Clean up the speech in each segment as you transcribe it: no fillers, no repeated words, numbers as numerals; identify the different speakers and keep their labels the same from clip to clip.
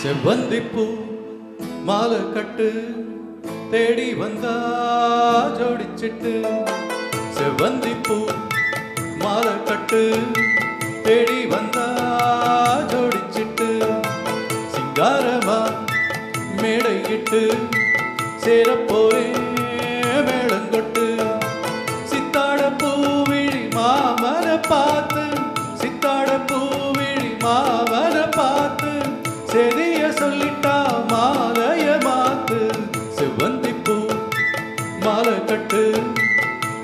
Speaker 1: செவ்வந்திப்பூ மாலை கட்டு தேடி வந்தா ஜோடிச்சிட்டு செவ்வந்திப்பூ மாலை கட்டு தேடி வந்தா ஜோடிச்சிட்டு சிங்காரமா மேடையிட்டு சேரப்போரே மேளங்கொட்டு சித்தாட பூவிழி மாமன பார்த்து சித்தாட பூவிழி மாமன பார்த்து செரிய சொல்லிட்டா மாலைய மாத்து செவ்வந்திப்பூ மாலை கட்டு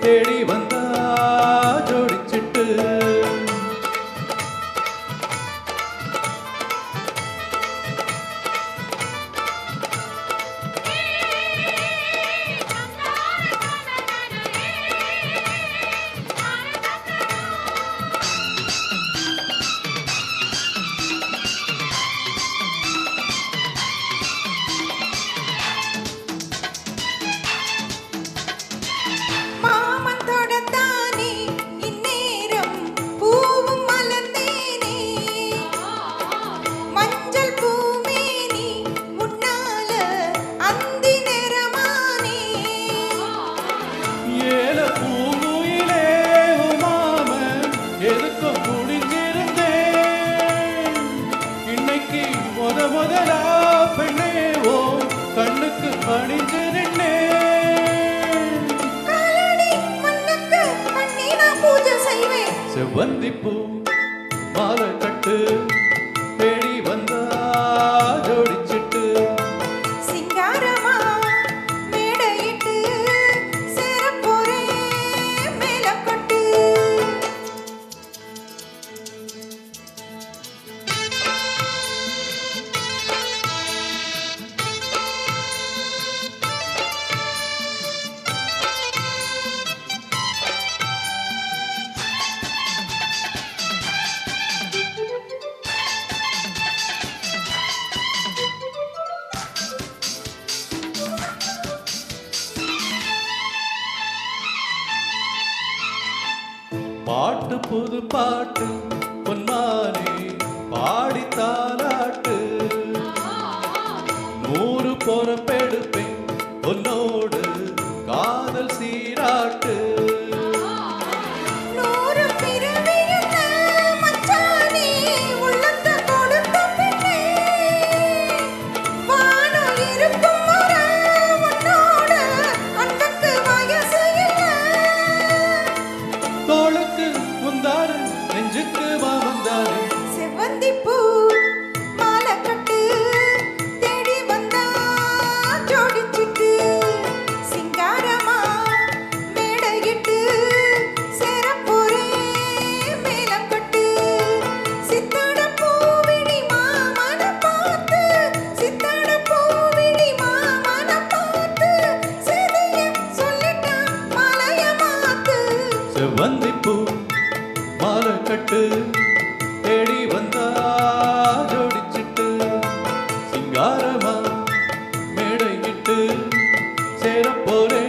Speaker 1: தேடி வந்தா ஜோடிச்சிட்டு முதலா பெண்ணேவோ கண்ணுக்கு பணிஞ்சு நின்னே செவ்வந்திப்பூ மாலை கட்டு தேடி வந்தா ஜோடிச்சிட்டு
Speaker 2: சிங்காரமா மேடையிட்டு சேரப்போரே மேலக்கொட்டு
Speaker 1: பாட்டு புது பாட்டு பொன்மானே பாடி தாலாட்டு 100 பொறப்பெடுப்பேன் உன்னோடு காதல் சீராட்டு தோளுக்கு முந்தாரு நெஞ்சுக்கு வந்தாரு
Speaker 2: செவ்வந்திப்பூ மாலை கட்டு தேடி வந்தா ஜோடிச்சிட்டு சிங்காரமா மேடையிட்டு சேரப்போரே மேலக்கொட்டு சித்தாட பூவிழி மாமன பார்த்து சித்தாட பூவிழி மாமன பார்த்து செதிய சொல்லிட்டா மாலைய மாத்து
Speaker 1: செவ்வந்திப்பூ மாலை கட்டு தேடி வந்தா ஜோடிச்சிட்டு சிங்காரமா மேடையிட்டு சேரப்போரே